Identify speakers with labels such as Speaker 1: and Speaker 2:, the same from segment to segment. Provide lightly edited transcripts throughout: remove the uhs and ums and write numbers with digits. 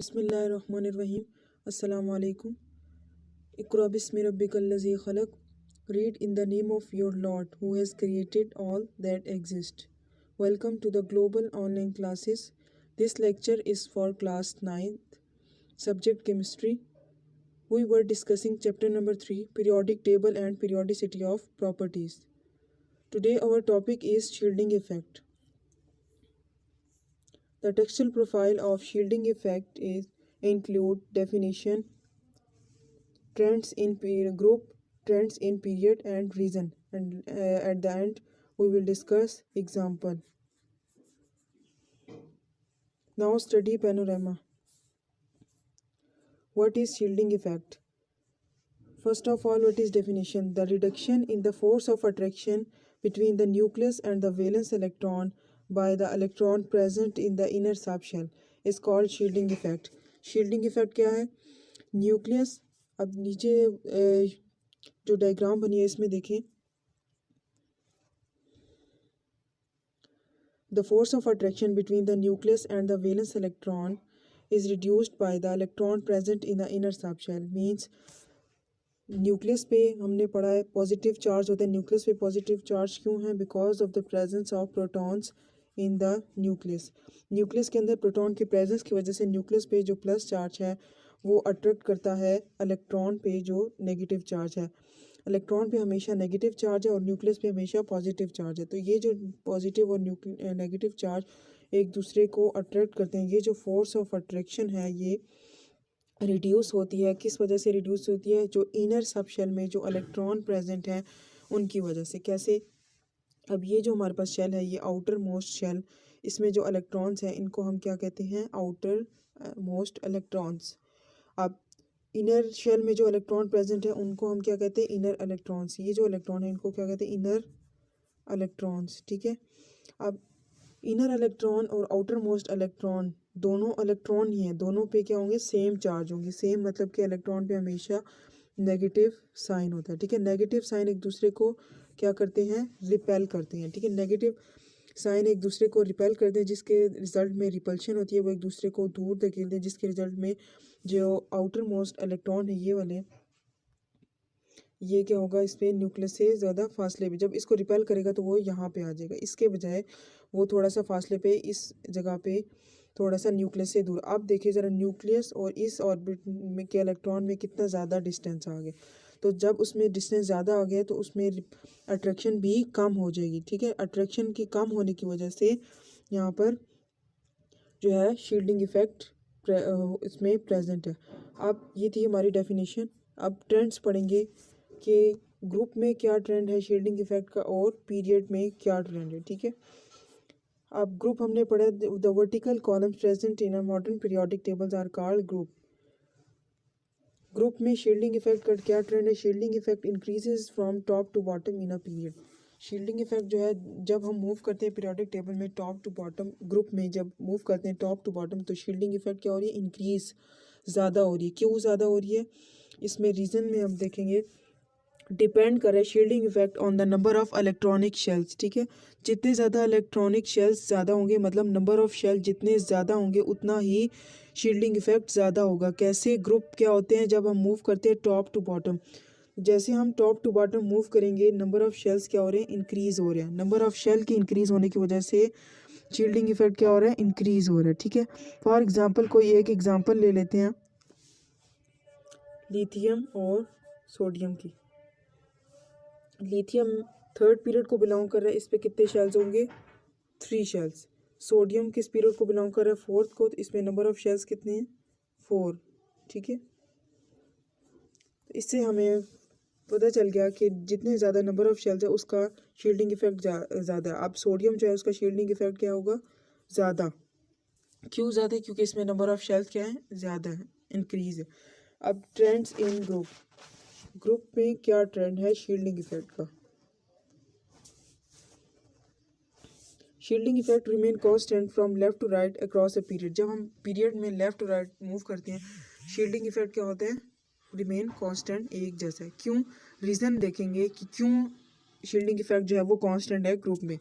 Speaker 1: बिस्मिल्लाहिर्रहमानिर्रहीम। अस्सलामु अलैकुम। Iqra बिस्मि रब्बिकल्लज़ी ख़लक़। Read in the name of your Lord who has created all that exists. Welcome to the global online classes. This lecture is for class 9th, subject chemistry. We were discussing chapter number 3, periodic table and periodicity of properties. Today our topic is shielding effect. The textual profile of shielding effect include definition, trends in group, trends in period and reason, and at the end we will discuss example. Now study panorama. What is shielding effect? First of all, what is definition? The reduction in the force of attraction between the nucleus and the valence electron by the electron present in the inner subshell is called shielding effect. Shielding effect क्या है? Nucleus, अब नीचे जो diagram बनी है इसमें देखें, the force of attraction between the nucleus and the valence electron is reduced by the electron present in the inner subshell. Means nucleus पे हमने पढ़ा है पॉजिटिव चार्ज होता है. न्यूक्लियस पे पॉजिटिव चार्ज क्यों है? Because of the presence of protons in the nucleus. Nucleus के अंदर प्रोटॉन की प्रेजेंस की वजह से न्यूक्लियस पे जो प्लस चार्ज है वो अट्रैक्ट करता है इलेक्ट्रॉन पे जो नेगेटिव चार्ज है. इलेक्ट्रॉन पे हमेशा नेगेटिव चार्ज है और न्यूक्लियस पे हमेशा पॉजिटिव चार्ज है. तो ये जो पॉजिटिव और नेगेटिव चार्ज एक दूसरे को अट्रैक्ट करते हैं, ये जो फोर्स ऑफ अट्रैक्शन है ये रिड्यूस होती है. किस वजह से रिड्यूस होती है? जो इनर सबशेल में जो इलेक्ट्रॉन प्रेजेंट हैं उनकी वजह से. कैसे? अब ये जो हमारे पास शेल है ये आउटर मोस्ट शेल, इसमें जो इलेक्ट्रॉन्स हैं इनको हम क्या कहते हैं? Outer most electrons. अब इनर शेल में जो इलेक्ट्रॉन प्रेजेंट है उनको हम क्या कहते हैं? Inner electrons. ये जो इलेक्ट्रॉन है इनको क्या कहते हैं? Inner electrons. ठीक है. अब इनर इलेक्ट्रॉन और आउटर मोस्ट इलेक्ट्रॉन दोनों इलेक्ट्रॉन ही हैं, दोनों पे क्या होंगे? सेम चार्ज होंगे. सेम मतलब कि इलेक्ट्रॉन पे हमेशा नेगेटिव साइन होता है. ठीक है. नेगेटिव साइन एक दूसरे को क्या करते हैं? रिपेल करते हैं. ठीक है. नेगेटिव साइन एक दूसरे को रिपेल करते हैं जिसके रिजल्ट में रिपल्शन होती है, वो एक दूसरे को दूर धकेलते हैं, जिसके रिजल्ट में जो आउटर मोस्ट इलेक्ट्रॉन है ये वाले, ये क्या होगा? इस पर न्यूक्लियस से ज़्यादा फासले पे जब इसको रिपेल करेगा तो वो यहाँ पे आ जाएगा. इसके बजाय वो थोड़ा सा फासले पे इस जगह पे थोड़ा सा न्यूक्लियस से दूर. अब देखिए ज़रा न्यूक्लियस और इस ऑर्बिट में के इलेक्ट्रॉन में कितना ज़्यादा डिस्टेंस आ गया. तो जब उसमें डिस्टेंस ज़्यादा आ गया तो उसमें अट्रैक्शन भी कम हो जाएगी. ठीक है. अट्रैक्शन की कम होने की वजह से यहाँ पर जो है शील्डिंग इफेक्ट इसमें प्रेजेंट है. अब ये थी हमारी डेफिनेशन. अब ट्रेंड्स पढ़ेंगे कि ग्रुप में क्या ट्रेंड है शील्डिंग इफेक्ट का और पीरियड में क्या ट्रेंड है. ठीक है. अब ग्रुप हमने पढ़ा, the vertical columns present in a modern periodic tables are called group. Group में शील्डिंग इफेक्ट का क्या ट्रेंड है? Shielding effect increases from top to bottom in a period. Shielding effect जो है जब हम मूव करते हैं पीरियोडिक टेबल में टॉप टू बॉटम, ग्रुप में जब मूव करते हैं टॉप टू बॉटम तो शील्डिंग इफेक्ट क्या हो रही है? इंक्रीज, ज़्यादा हो रही है. क्यों ज़्यादा हो रही है? इसमें रीज़न में हम देखेंगे डिपेंड करे shielding effect on the number of electronic shells. ठीक है. जितने ज़्यादा इलेक्ट्रॉनिक शेल्स ज़्यादा होंगे, मतलब नंबर ऑफ शेल जितने ज़्यादा होंगे उतना ही शील्डिंग इफेक्ट ज़्यादा होगा. कैसे? ग्रुप क्या होते हैं जब हम मूव करते हैं टॉप टू बॉटम, जैसे हम टॉप टू बॉटम मूव करेंगे नंबर ऑफ शेल्स क्या हो रहे हैं? इंक्रीज़ हो रहे हैं. नंबर ऑफ शेल की इंक्रीज़ होने की वजह से शील्डिंग इफेक्ट क्या हो रहा है? इंक्रीज़ हो रहा है. ठीक है. फॉर एग्जाम्पल कोई एक एग्जाम्पल ले लेते हैं लिथियम और सोडियम की. लिथियम थर्ड पीरियड को बिलोंग कर रहा है, इस पे कितने शेल्स होंगे? 3 शेल्स. सोडियम किस पीरियड को बिलोंग कर रहा है? फोर्थ को. तो इसमें नंबर ऑफ शेल्स कितने हैं? 4. ठीक है. इससे हमें पता चल गया कि जितने ज़्यादा नंबर ऑफ शेल्स है उसका शील्डिंग इफेक्ट ज़्यादा है. अब सोडियम जो है उसका शील्डिंग इफेक्ट क्या होगा? ज़्यादा. क्यों ज़्यादा है? क्योंकि इसमें नंबर ऑफ शेल्स क्या है? ज़्यादा है, इंक्रीज है. अब ट्रेंड्स इन ग्रुप. ग्रुप में क्या ट्रेंड है शील्डिंग इफेक्ट का? Shielding effect remain constant from left to right across a period. जब हम पीरियड में लेफ्ट टू राइट मूव करते हैं शील्डिंग इफेक्ट क्या होता है? रिमेन कांस्टेंट, एक जैसा है. क्यों? रीज़न देखेंगे कि क्यों शील्डिंग इफेक्ट जो है वो कांस्टेंट है ग्रुप में.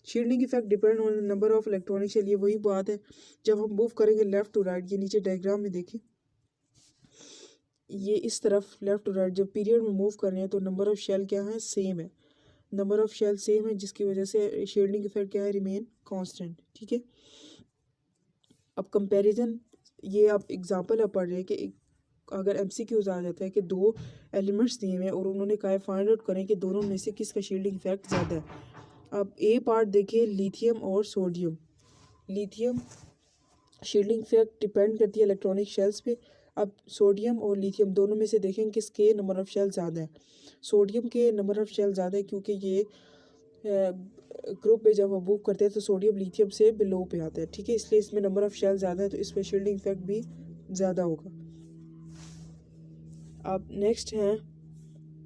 Speaker 1: Shielding effect depend on number of electronic shell. ये वही बात है जब हम मूव करेंगे लेफ्ट टू राइट, ये नीचे डायग्राम में देखें, ये इस तरफ लेफ्ट टू राइट जब पीरियड में मूव कर रहे हैं तो नंबर ऑफ शेल क्या है, सेम है, नंबर ऑफ शेल सेम है, जिसकी वजह से शील्डिंग इफेक्ट क्या है, रिमेन कांस्टेंट। ठीक है, अब कंपैरिजन, ये आप एग्जांपल आप पढ़ रहे हैं कि अगर एमसीक्यूज आ जाता है कि दो एलिमेंट्स दिए हुए हैं और उन्होंने कहा है फाइंड आउट करें कि दोनों में से किसका शील्डिंग इफेक्ट ज़्यादा है। अब ए पार्ट देखिए, लिथियम और sodium. Lithium shielding effect depend करती है इलेक्ट्रॉनिक शेल्स पे। अब सोडियम और लिथियम दोनों में से देखें किसके नंबर ऑफ शेल ज़्यादा है। सोडियम के नंबर ऑफ शेल ज़्यादा है क्योंकि ये ग्रुप पे जब हम मूव करते हैं तो सोडियम लिथियम से बिलो पे आता है। ठीक है, इसलिए इसमें नंबर ऑफ शेल ज़्यादा है तो इस पर शील्डिंग इफेक्ट भी ज़्यादा होगा। अब नेक्स्ट है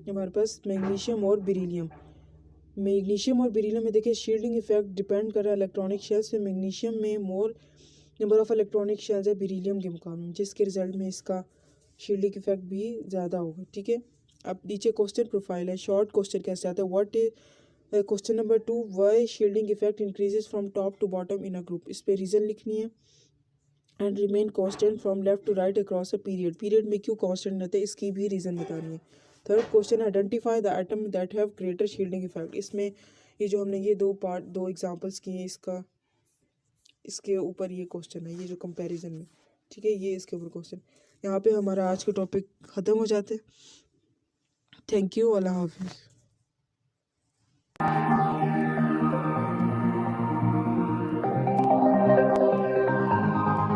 Speaker 1: हमारे पास मैग्नीशियम और बेरिलियम। मैग्नीशियम और बेरिलियम में देखिए शील्डिंग इफेक्ट डिपेंड कर रहा है इलेक्ट्रॉनिक शेल्स पे। मैग्नीशियम में मोर नंबर ऑफ इलेक्ट्रॉनिक शेल्स है बेरिलियम के मुकाबले, जिसके रिजल्ट में इसका शील्डिंग इफेक्ट भी ज़्यादा होगा। ठीक है, अब नीचे क्वेश्चन प्रोफाइल है, शॉर्ट क्वेश्चन कैसे आता है। What is question number 2, why shielding effect increases from top to bottom in a group. इस पे रीज़न लिखनी है। And remain constant from left to right across a period. Period में क्यों कांस्टेंट रहते हैं इसकी भी रीज़न बतानी है। Third question, identify the atom that have greater shielding effect. इसमें ये जो हमने ये दो एग्जांपल्स किए हैं, इसके ऊपर ये क्वेश्चन है, ये जो कंपैरिजन में। ठीक है, ये इसके ऊपर क्वेश्चन। यहाँ पे हमारा आज का टॉपिक ख़त्म हो जाते हैं। थैंक यू, अल्लाह हाफिज़।